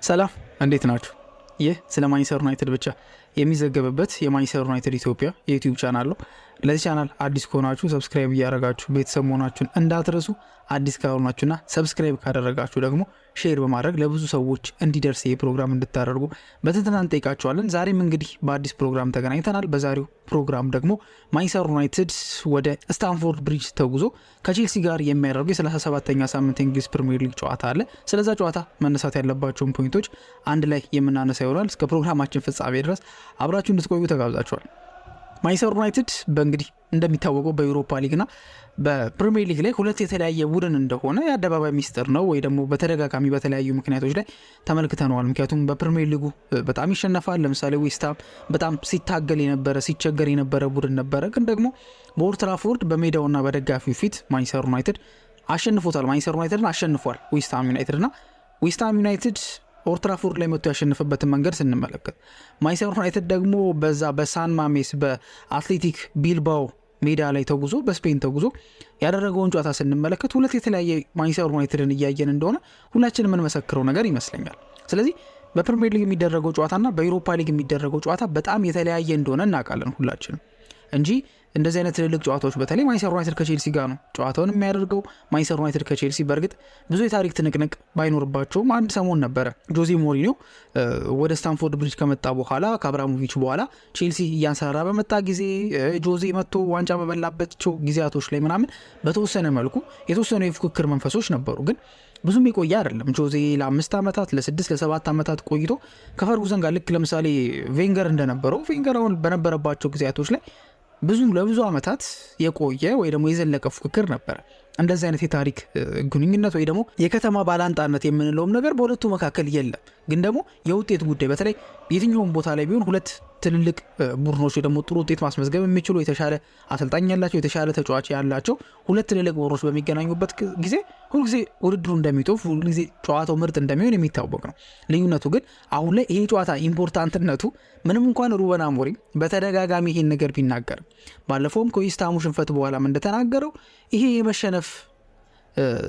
ሰላም እንዴት ናችሁ? ይህ ስለ ማንቸስተር ዩናይትድ ብቻ የሚዘገብበት የማንቸስተር ዩናይትድ ኢትዮጵያ የዩቲዩብ ቻናል ነው። ለዚህ ቻናል አዲስ ከሆናችሁ ሰብስክራይብ እያደረጋችሁ ቤተሰብ መሆናችሁን እንዳትረሱ። አዲስ ካልሆናችሁና ሰብስክራይብ ካደረጋችሁ ደግሞ ሼር በማድረግ ለብዙ ሰዎች እንዲደርስ ይህ ፕሮግራም እንድታደርጉ በትህትና እንጠይቃችኋለን። ዛሬም እንግዲህ በአዲስ ፕሮግራም ተገናኝተናል። በዛሬው ፕሮግራም ደግሞ ማንቸስተር ዩናይትድ ወደ ስታንፎርድ ብሪጅ ተጉዞ ከቼልሲ ጋር የሚያደርገው የ37ኛ ሳምንት የእንግሊዝ ፕሪሚየር ሊግ ጨዋታ አለ። ስለዛ ጨዋታ መነሳት ያለባቸውን ፖይንቶች አንድ ላይ የምናነሳ ይሆናል። እስከ ፕሮግራማችን ፍጻሜ ድረስ አብራችሁ እንድትቆዩ ተጋብዛችኋል። ማንቸስተር ዩናይትድ በእንግዲህ እንደሚታወቀው በዩሮፓ ሊግና በፕሪሚየር ሊግ ላይ ሁለት የተለያየ ቡድን እንደሆነ የአደባባይ ሚስጥር ነው፣ ወይ ደግሞ በተደጋጋሚ በተለያዩ ምክንያቶች ላይ ተመልክተነዋል። ምክንያቱም በፕሪሚየር ሊጉ በጣም ይሸነፋል። ለምሳሌ ዌስትሃም በጣም ሲታገል የነበረ ሲቸገር የነበረ ቡድን ነበረ። ግን ደግሞ በኦልድ ትራፎርድ በሜዳውና በደጋፊው ፊት ማንቸስተር ዩናይትድ አሸንፎታል። ማንቸስተር ዩናይትድን አሸንፏል ዌስትሃም ዩናይትድና ዌስትሃም ዩናይትድ ኦልድ ትራፎርድ ላይ መጥቶ ያሸነፈበትን መንገድ ስንመለከት ማንቸስተር ዩናይትድ ደግሞ በዛ በሳን ማሜስ በአትሌቲክ ቢልባኦ ሜዳ ላይ ተጉዞ በስፔን ተጉዞ ያደረገውን ጨዋታ ስንመለከት ሁለት የተለያየ ማንቸስተር ዩናይትድን እያየን እንደሆነ ሁላችንም የምንመሰክረው ነገር ይመስለኛል። ስለዚህ በፕሪሚየር ሊግ የሚደረገው ጨዋታና በዩሮፓ ሊግ የሚደረገው ጨዋታ በጣም የተለያየ እንደሆነ እናውቃለን ሁላችንም እንጂ እንደዚህ አይነት ትልልቅ ጨዋታዎች በተለይ ማንቸስተር ዩናይትድ ከቼልሲ ጋር ነው ጨዋታውን የሚያደርገው። ማንቸስተር ዩናይትድ ከቼልሲ በእርግጥ ብዙ የታሪክ ትንቅንቅ ባይኖርባቸውም አንድ ሰሞን ነበረ ጆዜ ሞሪኒዮ ወደ ስታንፎርድ ብሪጅ ከመጣ በኋላ ከአብራሞቪች በኋላ ቼልሲ እያንሰራራ በመጣ ጊዜ ጆዜ መጥቶ ዋንጫ በበላባቸው ጊዜያቶች ላይ ምናምን በተወሰነ መልኩ የተወሰኑ የፉክክር መንፈሶች ነበሩ። ግን ብዙም የቆየ አይደለም። ጆዜ ለ5 ዓመታት ለ6 ለ7 ዓመታት ቆይቶ ከፈርጉሰን ጋር ልክ ለምሳሌ ቬንገር እንደነበረው ቬንገር አሁን በነበረባቸው ጊዜያቶች ላይ ለብዙ ዓመታት የቆየ ወይ ደግሞ የዘለቀ ፉክክር ነበረ። እንደዚህ አይነት የታሪክ ግንኙነት ወይ ደግሞ የከተማ ባላንጣነት የምንለውም ነገር በሁለቱ መካከል የለም። ግን ደግሞ የውጤት ጉዳይ በተለይ የትኛውም ቦታ ላይ ቢሆን ሁለት ትልልቅ ቡድኖች ወይ ደግሞ ጥሩ ውጤት ማስመዝገብ የሚችሉ የተሻለ አሰልጣኝ ያላቸው የተሻለ ተጫዋች ያላቸው ሁለት ትልልቅ ቡድኖች በሚገናኙበት ጊዜ ሁልጊዜ ውድድሩ እንደሚጦፍ ሁልጊዜ ጨዋታው ምርጥ እንደሚሆን የሚታወቅ ነው። ልዩነቱ ግን አሁን ላይ ይሄ ጨዋታ ኢምፖርታንትነቱ ምንም እንኳን ሩበን አሞሪም በተደጋጋሚ ይሄን ነገር ቢናገር ባለፈውም ከዌስትሃሙ ሽንፈት በኋላም እንደተናገረው ይሄ የመሸነፍ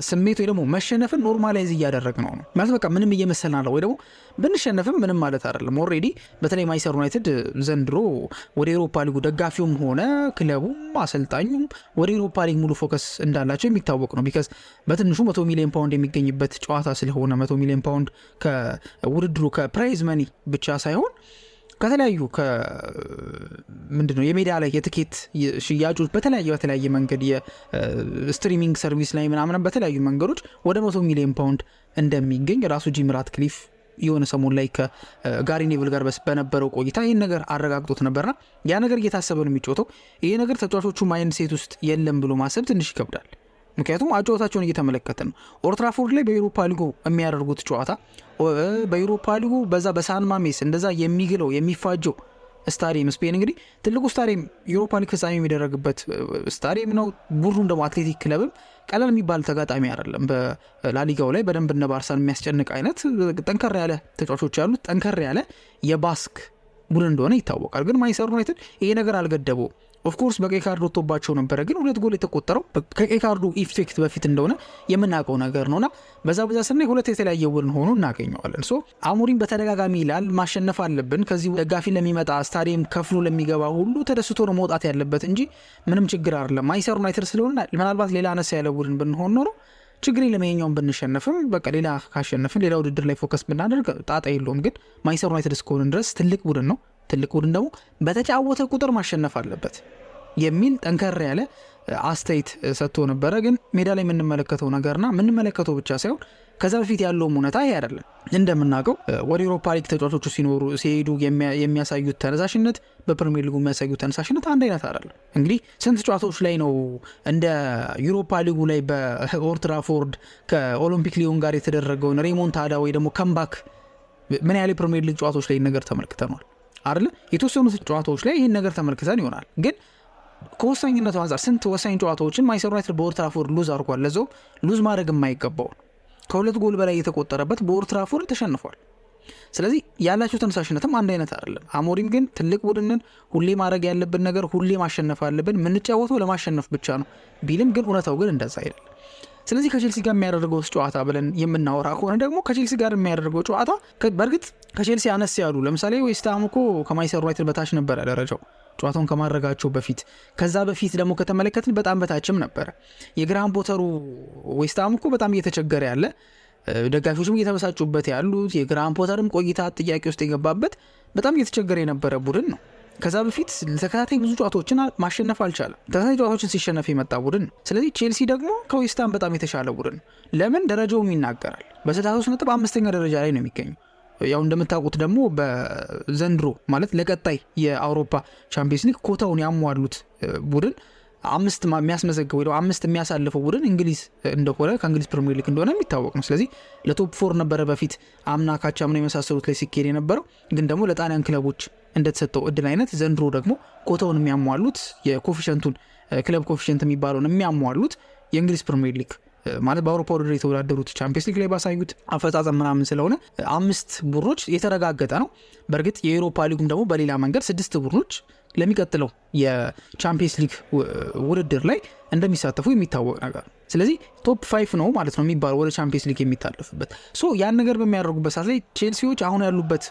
ስሜት ወይ ደግሞ መሸነፍን ኖርማላይዝ እያደረግነው ነው ማለት በቃ ምንም እየመሰልን አለ ወይ ደግሞ ብንሸነፍም ምንም ማለት አይደለም። ኦልሬዲ በተለይ ማንቸስተር ዩናይትድ ዘንድሮ ወደ ኤሮፓ ሊጉ ደጋፊውም ሆነ ክለቡም አሰልጣኙም ወደ ኤሮፓ ሊግ ሙሉ ፎከስ እንዳላቸው የሚታወቅ ነው። ቢካዝ በትንሹ 100 ሚሊዮን ፓውንድ የሚገኝበት ጨዋታ ስለሆነ 100 ሚሊዮን ፓውንድ ከውድድሩ ከፕራይዝ መኒ ብቻ ሳይሆን ከተለያዩ ምንድነው የሜዳ ላይ የትኬት ሽያጮች በተለያየ መንገድ የስትሪሚንግ ሰርቪስ ላይ ምናምን በተለያዩ መንገዶች ወደ 100 ሚሊዮን ፓውንድ እንደሚገኝ ራሱ ጂም ራትክሊፍ የሆነ ሰሞን ላይ ከጋሪ ኔቭል ጋር በነበረው ቆይታ ይህን ነገር አረጋግጦት ነበርና ያ ነገር እየታሰበ ነው የሚጫወተው። ይሄ ነገር ተጫዋቾቹ ማይንድ ሴት ውስጥ የለም ብሎ ማሰብ ትንሽ ይከብዳል። ምክንያቱም አጨዋታቸውን እየተመለከተ ነው። ኦልድ ትራፎርድ ላይ በዩሮፓ ሊጉ የሚያደርጉት ጨዋታ በዩሮፓ ሊጉ በዛ በሳን ማሜስ እንደዛ የሚግለው የሚፋጀው ስታዲየም ስፔን እንግዲህ ትልቁ ስታዲየም ዩሮፓ ሊግ ፍጻሜ የሚደረግበት ስታዲየም ነው። ቡድኑ ደግሞ አትሌቲክ ክለብም ቀላል የሚባል ተጋጣሚ አይደለም። በላሊጋው ላይ በደንብ እነ ባርሳን የሚያስጨንቅ አይነት ጠንከር ያለ ተጫዋቾች ያሉት ጠንከር ያለ የባስክ ቡድን እንደሆነ ይታወቃል። ግን ማንቸስተር ዩናይትድ ይሄ ነገር አልገደበው። ኦፍኮርስ በቀይ ካርድ ወጥቶባቸው ነበረ። ግን 2 ጎል የተቆጠረው ከቀይ ካርዱ ኢፌክት በፊት እንደሆነ የምናውቀው ነገር ነውና በዛ ስናይ ሁለት የተለያየ ቡድን ሆኖ እናገኘዋለን። አሞሪም በተደጋጋሚ ይላል ማሸነፍ አለብን፣ ከዚህ ደጋፊ ለሚመጣ ስታዲየም ከፍሎ ለሚገባ ሁሉ ተደስቶ ነው መውጣት ያለበት እንጂ ምንም ችግር አይደለም። ማንቸስተር ዩናይትድ ስለሆነ ምናልባት ሌላ አነሳ ያለ ቡድን ብንሆን ኖሮ ችግር ለማንኛውም ብንሸነፍም በቃ ሌላ ካሸነፍን ሌላ ውድድር ላይ ፎከስ ብናደርግ ጣጣ የለውም። ግን ማንቸስተር ዩናይትድ እስከሆነ ድረስ ትልቅ ቡድን ነው። ትልቅ ቡድን ደግሞ በተጫወተ ቁጥር ማሸነፍ አለበት የሚል ጠንከር ያለ አስተያየት ሰጥቶ ነበረ። ግን ሜዳ ላይ የምንመለከተው ነገርና የምንመለከተው ብቻ ሳይሆን ከዛ በፊት ያለውም እውነታ ይሄ አይደለም። እንደምናውቀው ወደ ኤሮፓ ሊግ ተጫዋቾቹ ሲሄዱ የሚያሳዩት ተነሳሽነት በፕሪሚየር ሊጉ የሚያሳዩት ተነሳሽነት አንድ አይነት አይደለም። እንግዲህ ስንት ጨዋታዎች ላይ ነው እንደ ዩሮፓ ሊጉ ላይ በኦልድ ትራፎርድ ከኦሎምፒክ ሊዮን ጋር የተደረገውን ሬሞንታዳ ወይ ደግሞ ከምባክ ምን ያህል ፕሪሚየር ሊግ ጨዋታዎች ላይ ነገር ተመልክተናል አይደል? የተወሰኑ ጨዋታዎች ላይ ይህን ነገር ተመልክተን ይሆናል። ግን ከወሳኝነቱ አንጻር ስንት ወሳኝ ጨዋታዎችን ማንቸስተር ዩናይትድ በኦልድ ትራፎርድ ሉዝ አድርጓል። ለዛው ሉዝ ማድረግ የማይገባው ከ2 ጎል በላይ የተቆጠረበት በኦልድ ትራፎርድ ተሸንፏል። ስለዚህ ያላቸው ተነሳሽነትም አንድ አይነት አይደለም። አሞሪም ግን ትልቅ ቡድንን ሁሌ ማድረግ ያለብን ነገር ሁሌ ማሸነፍ አለብን፣ የምንጫወተው ለማሸነፍ ብቻ ነው ቢልም ግን እውነታው ግን እንደዛ አይደለም። ስለዚህ ከቼልሲ ጋር የሚያደርገው ጨዋታ ብለን የምናወራ ከሆነ ደግሞ ከቼልሲ ጋር የሚያደርገው ጨዋታ በእርግጥ ከቼልሲ አነስ ያሉ ለምሳሌ ዌስትሃም እኮ ከማንቸስተር ዩናይትድ በታች ነበር ደረጃው ጨዋታውን ከማድረጋቸው በፊት። ከዛ በፊት ደግሞ ከተመለከትን በጣም በታችም ነበረ። የግራሃም ፖተሩ ዌስትሃም እኮ በጣም እየተቸገረ ያለ ደጋፊዎችም እየተበሳጩበት ያሉት የግራሃም ፖተርም ቆይታ ጥያቄ ውስጥ የገባበት በጣም እየተቸገረ የነበረ ቡድን ነው። ከዛ በፊት ለተከታታይ ብዙ ጨዋታዎችን ማሸነፍ አልቻለም። ተከታታይ ጨዋታዎችን ሲሸነፍ የመጣ ቡድን ነው። ስለዚህ ቼልሲ ደግሞ ከዌስትሃም በጣም የተሻለ ቡድን ነው። ለምን ደረጃውም ይናገራል። በ63 ነጥብ 5ኛ ደረጃ ላይ ነው የሚገኘው። ያው እንደምታውቁት ደግሞ በዘንድሮ ማለት ለቀጣይ የአውሮፓ ቻምፒየንስ ሊግ ኮታውን ያሟሉት ቡድን 5 የሚያስመዘግበው ወይ 5 የሚያሳልፈው ቡድን እንግሊዝ እንደሆነ ከእንግሊዝ ፕሪሚየር ሊግ እንደሆነ የሚታወቅ ነው። ስለዚህ ለቶፕ 4 ነበረ በፊት አምና ካቻምና የመሳሰሉት ላይ ሲኬድ የነበረው ግን ደግሞ ለጣሊያን ክለቦች እንደተሰጠው እድል አይነት ዘንድሮ ደግሞ ኮታውን የሚያሟሉት የኮፊሸንቱን ክለብ ኮፊሸንት የሚባለውን የሚያሟሉት የእንግሊዝ ፕሪሚየር ሊግ ማለት በአውሮፓ ውድድር የተወዳደሩት ቻምፒየንስ ሊግ ላይ ባሳዩት አፈጻጸም ምናምን ስለሆነ 5 ቡድኖች የተረጋገጠ ነው። በእርግጥ የአውሮፓ ሊጉም ደግሞ በሌላ መንገድ 6 ቡድኖች ለሚቀጥለው የቻምፒየንስ ሊግ ውድድር ላይ እንደሚሳተፉ የሚታወቅ ነገር ነው። ስለዚህ ቶፕ 5 ነው ማለት ነው የሚባለው ወደ ቻምፒየንስ ሊግ የሚታለፍበት። ያን ነገር በሚያደርጉበት ሰዓት ላይ ቼልሲዎች አሁን ያሉበት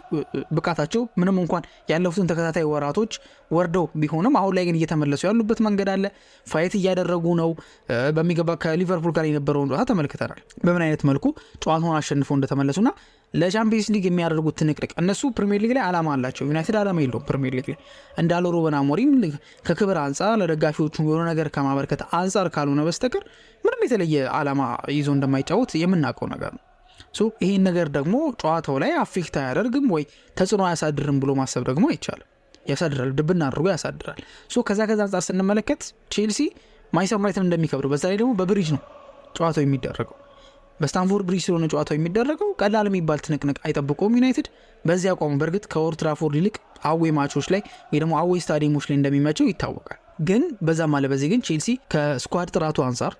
ብቃታቸው ምንም እንኳን ያለፉትን ተከታታይ ወራቶች ወርደው ቢሆንም አሁን ላይ ግን እየተመለሱ ያሉበት መንገድ አለ። ፋይት እያደረጉ ነው በሚገባ። ከሊቨርፑል ጋር የነበረውን ጨዋታ ተመልክተናል በምን አይነት መልኩ ጨዋታውን አሸንፈው እንደተመለሱና ለቻምፒየንስ ሊግ የሚያደርጉት ትንቅንቅ። እነሱ ፕሪሚየር ሊግ ላይ አላማ አላቸው። ዩናይትድ አላማ የለውም ፕሪሚየር ሊግ ላይ እንዳለው ሩበን አሞሪም ከክብር አንጻር ለደጋፊዎቹ የሆነ ነገር ከማበርከት አንጻር ካልሆነ በስተቀር ምንም የተለየ አላማ ይዞ እንደማይጫወት የምናውቀው ነገር ነው። ይህን ነገር ደግሞ ጨዋታው ላይ አፌክት አያደርግም ወይ ተጽዕኖ አያሳድርም ብሎ ማሰብ ደግሞ አይቻልም። ያሳድራል፣ ድብና አድርጎ ያሳድራል። ከዛ አንጻር ስንመለከት ቼልሲ ማንቸስተር ዩናይትድ እንደሚከብረው፣ በዛ ላይ ደግሞ በብሪጅ ነው ጨዋታው የሚደረገው። በስታንፎርድ ብሪጅ ስለሆነ ጨዋታው የሚደረገው ቀላል የሚባል ትንቅንቅ አይጠብቀውም ዩናይትድ በዚህ አቋሙ። በእርግጥ ከኦልድ ትራፎርድ ይልቅ አዌ ማቾች ላይ ወይ ደግሞ አዌ ስታዲየሞች ላይ እንደሚመቸው ይታወቃል። ግን በዛም አለ በዚህ ግን ቼልሲ ከስኳድ ጥራቱ አንጻር፣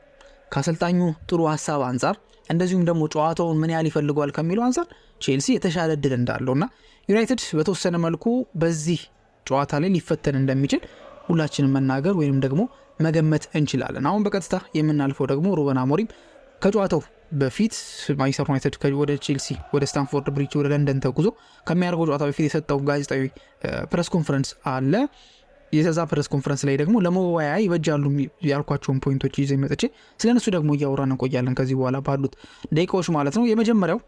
ከአሰልጣኙ ጥሩ ሀሳብ አንጻር፣ እንደዚሁም ደግሞ ጨዋታውን ምን ያህል ይፈልገዋል ከሚለው አንጻር ቼልሲ የተሻለ እድል እንዳለውና ዩናይትድ በተወሰነ መልኩ በዚህ ጨዋታ ላይ ሊፈተን እንደሚችል ሁላችንም መናገር ወይም ደግሞ መገመት እንችላለን። አሁን በቀጥታ የምናልፈው ደግሞ ሩበን አሞሪም ከጨዋታው በፊት ማንቸስተር ዩናይትድ ወደ ቼልሲ ወደ ስታንፎርድ ብሪጅ ወደ ለንደን ተጉዞ ከሚያደርገው ጨዋታ በፊት የሰጠው ጋዜጣዊ ፕሬስ ኮንፈረንስ አለ። የዛ ፕሬስ ኮንፈረንስ ላይ ደግሞ ለመወያያ ይበጃሉ ያልኳቸውን ፖይንቶች ይዘ መጥቼ ስለነሱ ደግሞ እያወራን እንቆያለን ከዚህ በኋላ ባሉት ደቂቃዎች ማለት ነው። የመጀመሪያው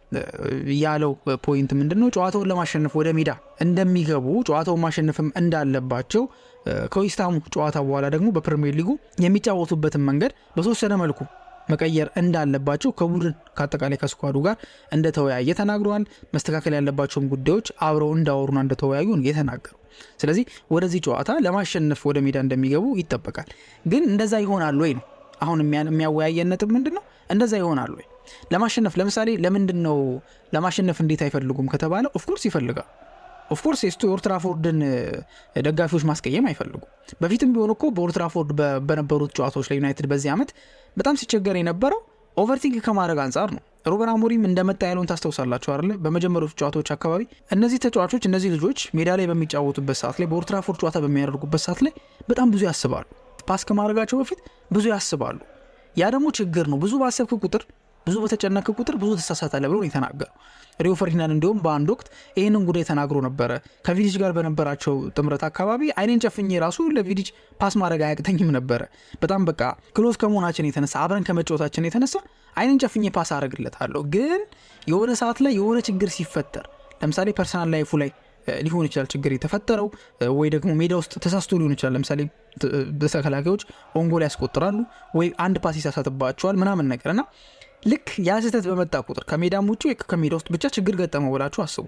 ያለው ፖይንት ምንድነው? ጨዋታውን ለማሸነፍ ወደ ሜዳ እንደሚገቡ ጨዋታውን ማሸነፍም እንዳለባቸው ከዌስትሃሙ ጨዋታ በኋላ ደግሞ በፕሪሚየር ሊጉ የሚጫወቱበትን መንገድ በተወሰነ መልኩ መቀየር እንዳለባቸው ከቡድን ከአጠቃላይ ከስኳዱ ጋር እንደተወያየ ተናግረዋል። መስተካከል ያለባቸውን ጉዳዮች አብረው እንዳወሩና እንደተወያዩ ነው የተናገሩ። ስለዚህ ወደዚህ ጨዋታ ለማሸነፍ ወደ ሜዳ እንደሚገቡ ይጠበቃል። ግን እንደዛ ይሆናል ወይ ነው አሁን የሚያወያየነት ምንድነው? እንደዛ ይሆናል ወይ ለማሸነፍ? ለምሳሌ ለምንድነው ለማሸነፍ እንዴት አይፈልጉም ከተባለ ኦፍኮርስ ይፈልጋል። ኦፍኮርስ የኦልድ ትራፎርድን ደጋፊዎች ማስቀየም አይፈልጉም። በፊትም ቢሆን እኮ በኦልድ ትራፎርድ በነበሩት ጨዋታዎች ላይ ዩናይትድ በዚህ ዓመት በጣም ሲቸገር የነበረው ኦቨርቲንክ ከማድረግ አንጻር ነው። ሩበን አሞሪም እንደመጣ ያለውን ታስታውሳላችሁ አይደል? በመጀመሪያዎቹ ጨዋታዎች አካባቢ እነዚህ ተጫዋቾች እነዚህ ልጆች ሜዳ ላይ በሚጫወቱበት ሰዓት ላይ በኦልድ ትራፎርድ ጨዋታ በሚያደርጉበት ሰዓት ላይ በጣም ብዙ ያስባሉ። ፓስ ከማድረጋቸው በፊት ብዙ ያስባሉ። ያ ደግሞ ችግር ነው። ብዙ ባሰብክ ቁጥር ብዙ በተጨነቀ ቁጥር ብዙ ተሳሳታለህ ብሎ ነው የተናገረው። ሪዮ ፈርዲናንድ እንዲሁም በአንድ ወቅት ይህንን ጉዳይ ተናግሮ ነበረ። ከቪዲች ጋር በነበራቸው ጥምረት አካባቢ አይኔን ጨፍኜ ራሱ ለቪዲች ፓስ ማድረግ አያቅተኝም ነበረ። በጣም በቃ ክሎዝ ከመሆናችን የተነሳ አብረን ከመጫወታችን የተነሳ አይኔን ጨፍኜ ፓስ አደረግለታለሁ። ግን የሆነ ሰዓት ላይ የሆነ ችግር ሲፈጠር ለምሳሌ ፐርሰናል ላይፉ ላይ ሊሆን ይችላል ችግር የተፈጠረው ወይ ደግሞ ሜዳ ውስጥ ተሳስቶ ሊሆን ይችላል። ለምሳሌ በተከላካዮች ኦንጎል ያስቆጥራሉ ወይ አንድ ፓስ ይሳሳትባቸዋል ምናምን ነገር እና ልክ ያ ስህተት በመጣ ቁጥር ከሜዳም ውጭ ከሜዳ ውስጥ ብቻ ችግር ገጠመው ብላችሁ አስቡ።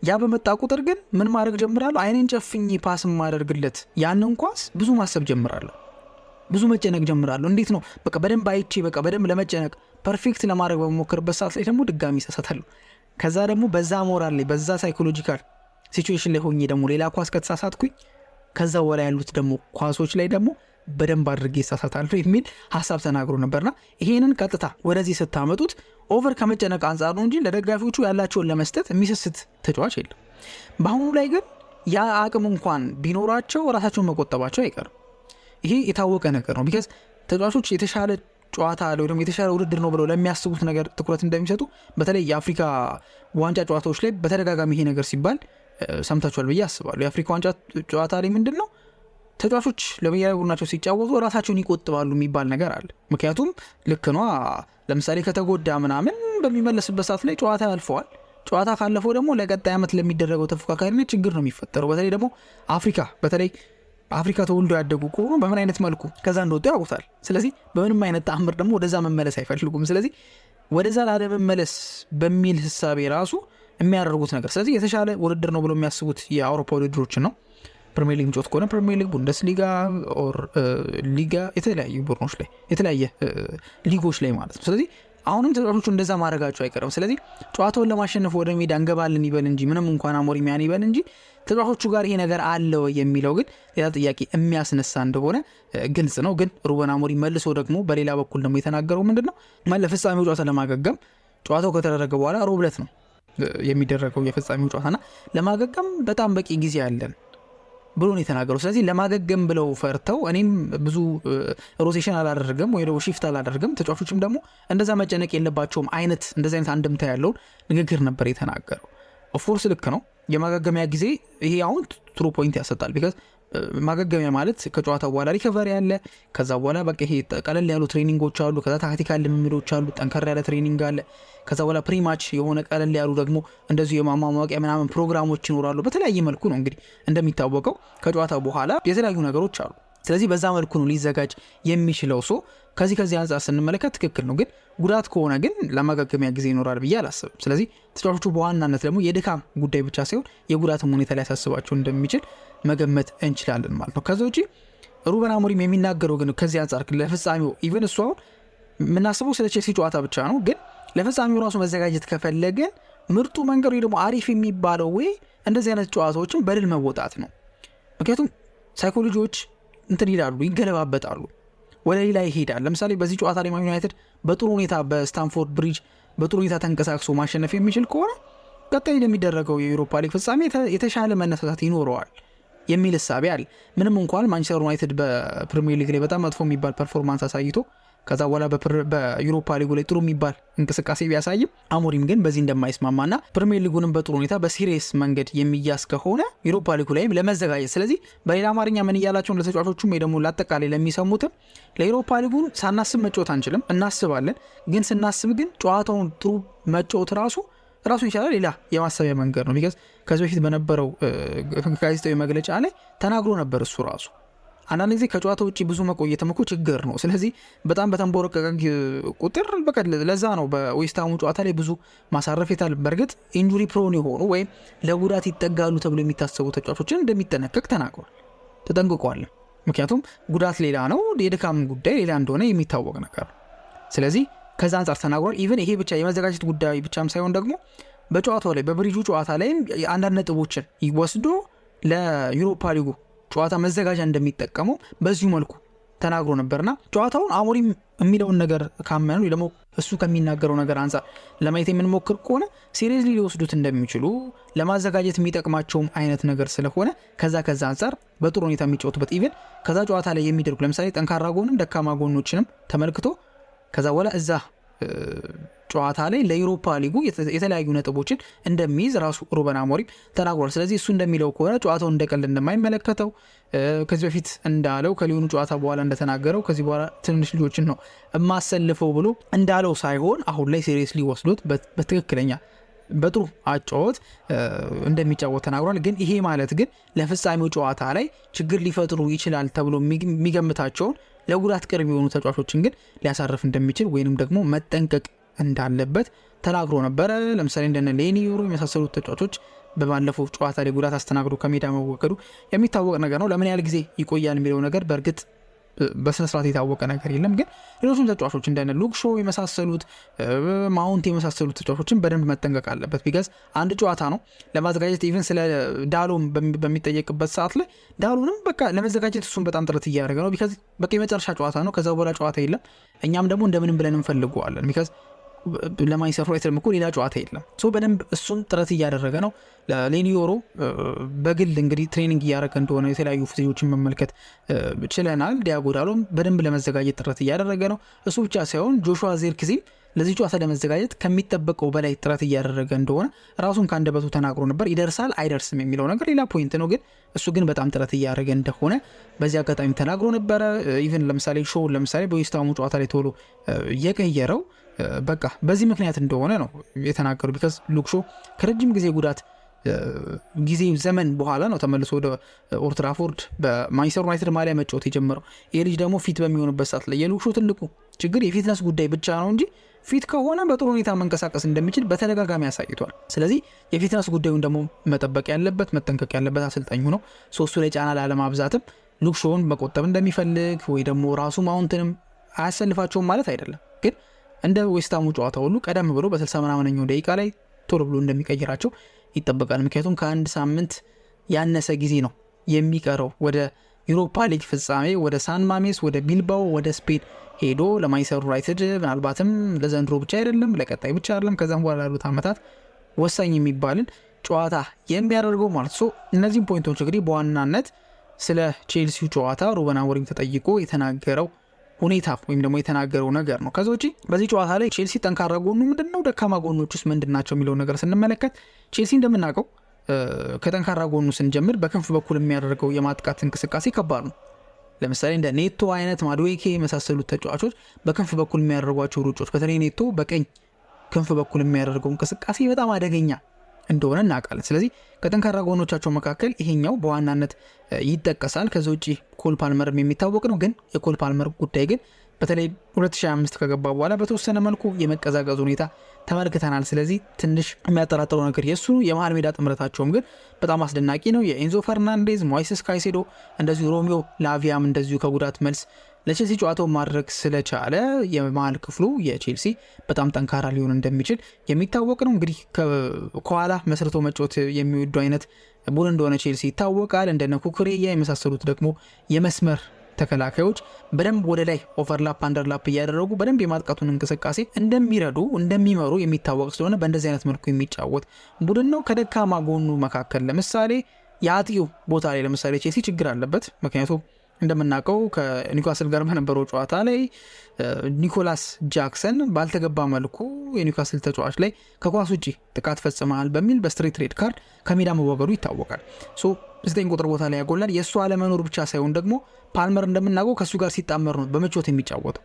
ያ በመጣ ቁጥር ግን ምን ማድረግ ጀምራለሁ? አይኔን ጨፍኜ ፓስ ማደርግለት ያንን ኳስ ብዙ ማሰብ ጀምራለሁ፣ ብዙ መጨነቅ ጀምራለሁ። እንዴት ነው በቃ በደንብ አይቼ በቃ በደንብ ለመጨነቅ ፐርፌክት ለማድረግ በመሞከርበት ሰዓት ላይ ደግሞ ድጋሚ ይሳሳታለሁ። ከዛ ደግሞ በዛ ሞራል ላይ በዛ ሳይኮሎጂካል ሲቹዌሽን ላይ ሆኜ ደግሞ ሌላ ኳስ ከተሳሳትኩኝ ከዛ ወላ ያሉት ደግሞ ኳሶች ላይ ደግሞ በደንብ አድርጌ ይሳሳታለሁ የሚል ሀሳብ ተናግሮ ነበርና ይሄንን ቀጥታ ወደዚህ ስታመጡት ኦቨር ከመጨነቅ አንጻር ነው እንጂ ለደጋፊዎቹ ያላቸውን ለመስጠት የሚሰስት ተጫዋች የለም። በአሁኑ ላይ ግን ያ አቅም እንኳን ቢኖራቸው ራሳቸውን መቆጠባቸው አይቀርም። ይሄ የታወቀ ነገር ነው። ቢካዝ ተጫዋቾች የተሻለ ጨዋታ አለው ደግሞ የተሻለ ውድድር ነው ብለው ለሚያስቡት ነገር ትኩረት እንደሚሰጡ በተለይ የአፍሪካ ዋንጫ ጨዋታዎች ላይ በተደጋጋሚ ይሄ ነገር ሲባል ሰምታችኋል ብዬ አስባለሁ። የአፍሪካ ዋንጫ ጨዋታ ላይ ምንድነው ተጫዋቾች ለብሔራዊ ቡድናቸው ሲጫወቱ ራሳቸውን ይቆጥባሉ የሚባል ነገር አለ። ምክንያቱም ልክ ነው። ለምሳሌ ከተጎዳ ምናምን በሚመለስበት ሰዓት ላይ ጨዋታ ያልፈዋል። ጨዋታ ካለፈው ደግሞ ለቀጣይ ዓመት ለሚደረገው ተፎካካሪነት ችግር ነው የሚፈጠረው። በተለይ ደግሞ አፍሪካ ተወልዶ ያደጉ ከሆኑ በምን አይነት መልኩ ከዛ እንደወጡ ያውቁታል። ስለዚህ በምንም አይነት ተአምር ደግሞ ወደዛ መመለስ አይፈልጉም። ስለዚህ ወደዛ ላለመመለስ በሚል ህሳቤ ራሱ የሚያደርጉት ነገር ስለዚህ የተሻለ ውድድር ነው ብሎ የሚያስቡት የአውሮፓ ውድድሮችን ነው። ፕሪሚየር ሊግ ጮት ከሆነ ፕሪሚየር ሊግ፣ ቡንደስሊጋ ኦር ሊጋ የተለያዩ ቡድኖች ላይ የተለያየ ሊጎች ላይ ማለት ነው። ስለዚህ አሁንም ተጫዋቾቹ እንደዛ ማድረጋቸው አይቀርም። ስለዚህ ጨዋታውን ለማሸነፍ ወደ ሜዳ እንገባለን ይበል እንጂ ምንም እንኳን አሞሪም ያን ይበል እንጂ ተጫዋቾቹ ጋር ይሄ ነገር አለ የሚለው ግን ሌላ ጥያቄ የሚያስነሳ እንደሆነ ግልጽ ነው። ግን ሩበን አሞሪም መልሶ ደግሞ በሌላ በኩል ደግሞ የተናገረው ምንድነው ለፍጻሜው ጨዋታ ለማገገም ጨዋታው ከተደረገ በኋላ ሮብ ዕለት ነው የሚደረገው የፍጻሜው ጨዋታና ለማገገም በጣም በቂ ጊዜ አለን ብሎ ነው የተናገረው። ስለዚህ ለማገገም ብለው ፈርተው እኔም ብዙ ሮቴሽን አላደርግም ወይ ደግሞ ሺፍት አላደርግም ተጫዋቾችም ደግሞ እንደዛ መጨነቅ የለባቸውም አይነት እንደዚህ አይነት አንድምታ ያለውን ንግግር ነበር የተናገረው። ኦፍኮርስ ልክ ነው። የማገገሚያ ጊዜ ይሄ አሁን ትሩ ፖይንት ያሰጣል። ቢካዝ ማገገሚያ ማለት ከጨዋታ በኋላ ሪከቨሪ አለ። ከዛ በኋላ በቃ ይሄ ቀለል ያሉ ትሬኒንጎች አሉ። ከዛ ታክቲካል ልምምዶች አሉ። ጠንከር ያለ ትሬኒንግ አለ። ከዛ በኋላ ፕሪማች የሆነ ቀለል ያሉ ደግሞ እንደዚሁ የማሟሟቂያ ምናምን ፕሮግራሞች ይኖራሉ። በተለያየ መልኩ ነው እንግዲህ እንደሚታወቀው ከጨዋታ በኋላ የተለያዩ ነገሮች አሉ። ስለዚህ በዛ መልኩ ነው ሊዘጋጅ የሚችለው። ከዚህ አንጻር ስንመለከት ትክክል ነው። ግን ጉዳት ከሆነ ግን ለማገገሚያ ጊዜ ይኖራል ብዬ አላስብም። ስለዚህ ተጫዋቾቹ በዋናነት ደግሞ የድካም ጉዳይ ብቻ ሳይሆን የጉዳትም ሁኔታ ላይ ያሳስባቸው እንደሚችል መገመት እንችላለን ማለት ነው። ከዛ ውጪ ሩበን አሞሪም የሚናገረው ግን ከዚህ አንጻር ለፍጻሜው ኢቨን እሱ አሁን የምናስበው ስለ ቼልሲ ጨዋታ ብቻ ነው። ግን ለፍጻሜው ራሱ መዘጋጀት ከፈለገን ምርጡ መንገድ ወይ ደግሞ አሪፍ የሚባለው ወይ እንደዚህ አይነት ጨዋታዎችን በድል መወጣት ነው። ምክንያቱም ሳይኮሎጂዎች እንትን ይላሉ፣ ይገለባበጣሉ፣ ወደ ሌላ ይሄዳል። ለምሳሌ በዚህ ጨዋታ ላይ ማን ዩናይትድ በጥሩ ሁኔታ በስታንፎርድ ብሪጅ በጥሩ ሁኔታ ተንቀሳቅሶ ማሸነፍ የሚችል ከሆነ ቀጣይ ለሚደረገው የዩሮፓ ሊግ ፍጻሜ የተሻለ መነሳሳት ይኖረዋል የሚል እሳቤ አለ። ምንም እንኳን ማንቸስተር ዩናይትድ በፕሪሚየር ሊግ ላይ በጣም መጥፎ የሚባል ፐርፎርማንስ አሳይቶ ከዛ በኋላ በዩሮፓ ሊጉ ላይ ጥሩ የሚባል እንቅስቃሴ ቢያሳይም አሞሪም ግን በዚህ እንደማይስማማና ፕሪሚየር ሊጉንም በጥሩ ሁኔታ በሲሪየስ መንገድ የሚያስ ከሆነ ዩሮፓ ሊጉ ላይም ለመዘጋጀት ስለዚህ በሌላ አማርኛ ምን እያላቸውን ለተጫዋቾቹም ወይ ደግሞ ለአጠቃላይ ለሚሰሙትም ለዩሮፓ ሊጉን ሳናስብ መጫወት አንችልም፣ እናስባለን። ግን ስናስብ ግን ጨዋታውን ጥሩ መጫወት ራሱን ይቻላል ሌላ የማሰቢያ መንገድ ነው። ቢካዝ ከዚህ በፊት በነበረው ጋዜጣዊ መግለጫ ላይ ተናግሮ ነበር እሱ ራሱ አንዳንድ ጊዜ ከጨዋታ ውጭ ብዙ መቆየትም እኮ ችግር ነው። ስለዚህ በጣም በተንቦረቀቀ ቁጥር በቃ ለዛ ነው በዌስትሃሙ ጨዋታ ላይ ብዙ ማሳረፍ የታል። በእርግጥ ኢንጁሪ ፕሮን የሆኑ ወይም ለጉዳት ይጠጋሉ ተብሎ የሚታሰቡ ተጫዋቾችን እንደሚጠነቀቅ ተጠንቅቋል። ምክንያቱም ጉዳት ሌላ ነው፣ የድካም ጉዳይ ሌላ እንደሆነ የሚታወቅ ነገር ነው። ስለዚህ ከዛ አንጻር ተናግሯል። ኢቨን ይሄ ብቻ የመዘጋጀት ጉዳይ ብቻም ሳይሆን ደግሞ በጨዋታው ላይ በብሪጁ ጨዋታ ላይም አንዳንድ ነጥቦችን ይወስዶ ለዩሮፓ ሊጉ ጨዋታ መዘጋጃ እንደሚጠቀመው በዚሁ መልኩ ተናግሮ ነበርና ጨዋታውን አሞሪም የሚለውን ነገር ካመኑ ወይ ደግሞ እሱ ከሚናገረው ነገር አንጻር ለማየት የምንሞክር ከሆነ ሲሪየስሊ ሊወስዱት እንደሚችሉ ለማዘጋጀት የሚጠቅማቸውም አይነት ነገር ስለሆነ ከዛ አንጻር በጥሩ ሁኔታ የሚጫወቱበት ኢቨን ከዛ ጨዋታ ላይ የሚደርጉ ለምሳሌ ጠንካራ ጎንም ደካማ ጎኖችንም ተመልክቶ ከዛ በኋላ እዛ ጨዋታ ላይ ለዩሮፓ ሊጉ የተለያዩ ነጥቦችን እንደሚይዝ ራሱ ሩበን አሞሪም ተናግሯል። ስለዚህ እሱ እንደሚለው ከሆነ ጨዋታው እንደቀልድ እንደማይመለከተው ከዚህ በፊት እንዳለው ከሊዮኑ ጨዋታ በኋላ እንደተናገረው ከዚህ በኋላ ትንሽ ልጆችን ነው የማሰልፈው ብሎ እንዳለው ሳይሆን አሁን ላይ ሲሪየስሊ ወስዶት በትክክለኛ በጥሩ አጫወት እንደሚጫወት ተናግሯል። ግን ይሄ ማለት ግን ለፍጻሜው ጨዋታ ላይ ችግር ሊፈጥሩ ይችላል ተብሎ የሚገምታቸውን ለጉዳት ቅርብ የሆኑ ተጫዋቾችን ግን ሊያሳርፍ እንደሚችል ወይንም ደግሞ መጠንቀቅ እንዳለበት ተናግሮ ነበረ። ለምሳሌ እንደነ ሌኒ ዩሮ የመሳሰሉት ተጫዋቾች በባለፈው ጨዋታ ላይ ጉዳት አስተናግዶ ከሜዳ መወገዱ የሚታወቅ ነገር ነው። ለምን ያህል ጊዜ ይቆያል የሚለው ነገር በእርግጥ በስነ ስርዓት የታወቀ ነገር የለም። ግን ሌሎችም ተጫዋቾች እንደነ ሉክ ሾው የመሳሰሉት ማውንት የመሳሰሉት ተጫዋቾችን በደንብ መጠንቀቅ አለበት። ቢካዝ አንድ ጨዋታ ነው ለማዘጋጀት ኢቨን ስለ ዳሎም በሚጠየቅበት ሰዓት ላይ ዳሎንም በቃ ለመዘጋጀት እሱን በጣም ጥረት እያደረገ ነው። ቢካዝ በቃ የመጨረሻ ጨዋታ ነው፣ ከዛ በኋላ ጨዋታ የለም። እኛም ደግሞ እንደምንም ብለን እንፈልገዋለን። ቢካዝ ለማንቸስተር ዩናይትድ እኮ ሌላ ጨዋታ የለም። ሶ በደንብ እሱን ጥረት እያደረገ ነው። ለሌኒዮሮ በግል እንግዲህ ትሬኒንግ እያደረገ እንደሆነ የተለያዩ ፊዚዮችን መመልከት ችለናል። ዲያጎ ዳሎም በደንብ ለመዘጋጀት ጥረት እያደረገ ነው። እሱ ብቻ ሳይሆን ጆሹዋ ዚርክዜ ለዚህ ጨዋታ ለመዘጋጀት ከሚጠበቀው በላይ ጥረት እያደረገ እንደሆነ ራሱን ከአንደበቱ ተናግሮ ነበር። ይደርሳል አይደርስም የሚለው ነገር ሌላ ፖይንት ነው፣ ግን እሱ ግን በጣም ጥረት እያደረገ እንደሆነ በዚህ አጋጣሚ ተናግሮ ነበረ። ኢቨን ለምሳሌ ሾው ለምሳሌ በዌስትሃሙ ጨዋታ ላይ ቶሎ እየቀየረው በቃ በዚህ ምክንያት እንደሆነ ነው የተናገሩ። ቢካዝ ሉክ ሾው ከረጅም ጊዜ ጉዳት ጊዜ ዘመን በኋላ ነው ተመልሶ ወደ ኦልድ ትራፎርድ በማንቸስተር ዩናይትድ ማሊያ መጫወት የጀመረው። ይህ ልጅ ደግሞ ፊት በሚሆንበት ሰዓት ላይ የሉክ ሾው ትልቁ ችግር የፊትነስ ጉዳይ ብቻ ነው እንጂ ፊት ከሆነ በጥሩ ሁኔታ መንቀሳቀስ እንደሚችል በተደጋጋሚ ያሳይቷል። ስለዚህ የፊትነስ ጉዳዩን ደግሞ መጠበቅ ያለበት መጠንቀቅ ያለበት አሰልጣኙ ነው። ሶስቱ ላይ ጫና ላለማብዛትም ሉክ ሾውን መቆጠብ እንደሚፈልግ ወይ ደግሞ ራሱ ማውንትንም አያሰልፋቸውም ማለት አይደለም፣ ግን እንደ ዌስትሃሙ ጨዋታ ሁሉ ቀደም ብሎ በ60 ምናምነኛው ደቂቃ ላይ ቶሎ ብሎ እንደሚቀይራቸው ይጠበቃል። ምክንያቱም ከአንድ ሳምንት ያነሰ ጊዜ ነው የሚቀረው ወደ ዩሮፓ ሊግ ፍጻሜ፣ ወደ ሳን ማሜስ፣ ወደ ቢልባኦ፣ ወደ ስፔን ሄዶ ለማንቸስተር ዩናይትድ ምናልባትም ለዘንድሮ ብቻ አይደለም ለቀጣይ ብቻ አይደለም ከዛም በኋላ ያሉት ዓመታት ወሳኝ የሚባልን ጨዋታ የሚያደርገው ማለት ነው። እነዚህም ፖይንቶች እንግዲህ በዋናነት ስለ ቼልሲው ጨዋታ ሩበን አሞሪም ተጠይቆ የተናገረው ሁኔታ ወይም ደግሞ የተናገረው ነገር ነው። ከዛ ውጪ በዚህ ጨዋታ ላይ ቼልሲ ጠንካራ ጎኑ ምንድነው፣ ደካማ ጎኖች ውስጥ ምንድናቸው የሚለው ነገር ስንመለከት ቼልሲ እንደምናውቀው ከጠንካራ ጎኑ ስንጀምር በክንፍ በኩል የሚያደርገው የማጥቃት እንቅስቃሴ ከባድ ነው። ለምሳሌ እንደ ኔቶ አይነት ማድዌኬ የመሳሰሉት ተጫዋቾች በክንፍ በኩል የሚያደርጓቸው ሩጮች፣ በተለይ ኔቶ በቀኝ ክንፍ በኩል የሚያደርገው እንቅስቃሴ በጣም አደገኛ እንደሆነ እናውቃለን። ስለዚህ ከጠንካራ ጎኖቻቸው መካከል ይሄኛው በዋናነት ይጠቀሳል። ከዛ ውጪ ኮል ፓልመርም የሚታወቅ ነው። ግን የኮል ፓልመር ጉዳይ ግን በተለይ 2025 ከገባ በኋላ በተወሰነ መልኩ የመቀዛቀዝ ሁኔታ ተመልክተናል። ስለዚህ ትንሽ የሚያጠራጥረው ነገር የእሱ የመሃል ሜዳ ጥምረታቸውም ግን በጣም አስደናቂ ነው። የኤንዞ ፈርናንዴዝ፣ ሞይሴስ ካይሴዶ እንደዚሁ ሮሚዮ ላቪያም እንደዚሁ ከጉዳት መልስ ለቼልሲ ጨዋታው ማድረግ ስለቻለ የመሃል ክፍሉ የቼልሲ በጣም ጠንካራ ሊሆን እንደሚችል የሚታወቅ ነው። እንግዲህ ከኋላ መስርቶ መጫወት የሚወዱ አይነት ቡድን እንደሆነ ቼልሲ ይታወቃል። እንደነ ኩኩሬያ የመሳሰሉት ደግሞ የመስመር ተከላካዮች በደንብ ወደ ላይ ኦቨርላፕ አንደርላፕ እያደረጉ በደንብ የማጥቃቱን እንቅስቃሴ እንደሚመሩ የሚታወቅ ስለሆነ በእንደዚህ አይነት መልኩ የሚጫወት ቡድን ነው። ከደካማ ጎኑ መካከል ለምሳሌ የአጥቂው ቦታ ላይ ለምሳሌ ቼልሲ ችግር አለበት። ምክንያቱም እንደምናውቀው ከኒውካስል ጋር በነበረው ጨዋታ ላይ ኒኮላስ ጃክሰን ባልተገባ መልኩ የኒውካስል ተጫዋች ላይ ከኳስ ውጪ ጥቃት ፈጽመሃል በሚል በስትሬት ሬድ ካርድ ከሜዳ መወገዱ ይታወቃል። 9 ቁጥር ቦታ ላይ ያጎላል። የእሱ አለመኖር ብቻ ሳይሆን ደግሞ ፓልመር እንደምናውቀው ከእሱ ጋር ሲጣመር ነው በመቾት የሚጫወተው።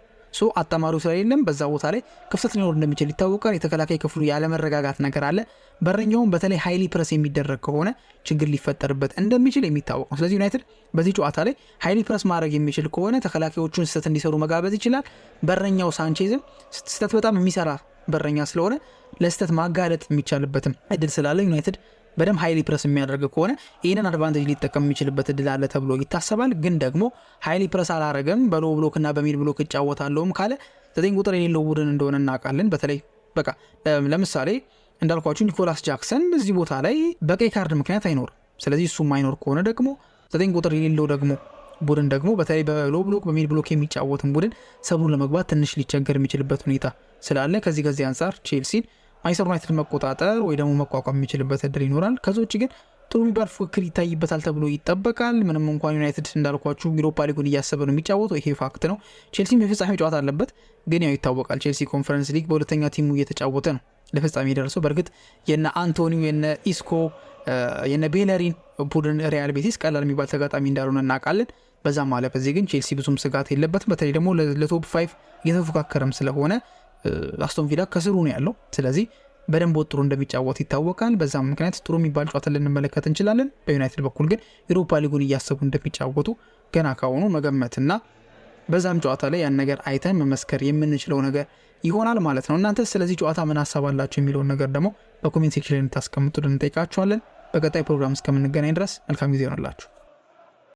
አጣማሪው ስለሌለም በዛ ቦታ ላይ ክፍተት ሊኖር እንደሚችል ይታወቃል። የተከላካይ ክፍሉ ያለመረጋጋት ነገር አለ። በረኛውም በተለይ ሃይሊ ፕረስ የሚደረግ ከሆነ ችግር ሊፈጠርበት እንደሚችል የሚታወቅ ነው። ስለዚህ ዩናይትድ በዚህ ጨዋታ ላይ ሃይሊ ፕረስ ማድረግ የሚችል ከሆነ ተከላካዮቹን ስህተት እንዲሰሩ መጋበዝ ይችላል። በረኛው ሳንቼዝም ስህተት በጣም የሚሰራ በረኛ ስለሆነ ለስህተት ማጋለጥ የሚቻልበትም እድል ስላለ ዩናይትድ በደም ሃይሊ ፕረስ የሚያደርግ ከሆነ ይህንን አድቫንቴጅ ሊጠቀም የሚችልበት እድል አለ ተብሎ ይታሰባል። ግን ደግሞ ሃይሊ ፕረስ አላረገም በሎ ብሎክ እና በሚድ ብሎክ እጫወታለሁም ካለ 9 ቁጥር የሌለው ቡድን እንደሆነ እናውቃለን። በተለይ በቃ ለምሳሌ እንዳልኳችሁ ኒኮላስ ጃክሰን እዚህ ቦታ ላይ በቀይ ካርድ ምክንያት አይኖርም። ስለዚህ እሱ ማይኖር ከሆነ ደግሞ 9 ቁጥር የሌለው ደግሞ ቡድን ደግሞ በተለይ በሎ ብሎክ በሚድ ብሎክ የሚጫወትን ቡድን ሰብሩን ለመግባት ትንሽ ሊቸገር የሚችልበት ሁኔታ ስላለ ከዚህ አንጻር ቼልሲን ማንቸስተር ዩናይትድ መቆጣጠር ወይ ደግሞ መቋቋም የሚችልበት እድል ይኖራል። ከዛ ውጭ ግን ጥሩ የሚባል ፉክክር ይታይበታል ተብሎ ይጠበቃል። ምንም እንኳን ዩናይትድ እንዳልኳችሁ ዩሮፓ ሊጉን እያሰበ ነው የሚጫወተው፣ ይሄ ፋክት ነው። ቼልሲም የፍጻሜ ጨዋታ አለበት፣ ግን ያው ይታወቃል ቼልሲ ኮንፈረንስ ሊግ በሁለተኛ ቲሙ እየተጫወተ ነው ለፍጻሜ የደረሰው። በእርግጥ የነ አንቶኒው የነ ኢስኮ የነ ቤለሪን ቡድን ሪያል ቤቲስ ቀላል የሚባል ተጋጣሚ እንዳልሆነ እናውቃለን። በዛም ማለት በዚህ ግን ቼልሲ ብዙም ስጋት የለበትም። በተለይ ደግሞ ለቶፕ 5 እየተፎካከረም ስለሆነ አስቶን ቪላ ከስሩ ነው ያለው። ስለዚህ በደንብ ወጥሮ እንደሚጫወት ይታወቃል። በዛም ምክንያት ጥሩ የሚባል ጨዋታ ልንመለከት እንችላለን። በዩናይትድ በኩል ግን ዩሮፓ ሊጉን እያሰቡ እንደሚጫወቱ ገና ካሁኑ መገመትና በዛም ጨዋታ ላይ ያን ነገር አይተን መመስከር የምንችለው ነገር ይሆናል ማለት ነው። እናንተ ስለዚህ ጨዋታ ምን ሐሳባላችሁ የሚለውን ነገር ደግሞ በኮሜንት ሴክሽን ላይ እንድታስቀምጡልን እንጠይቃችኋለን። በቀጣይ ፕሮግራም እስከምንገናኝ ድረስ መልካም ጊዜ ይሆንላችሁ።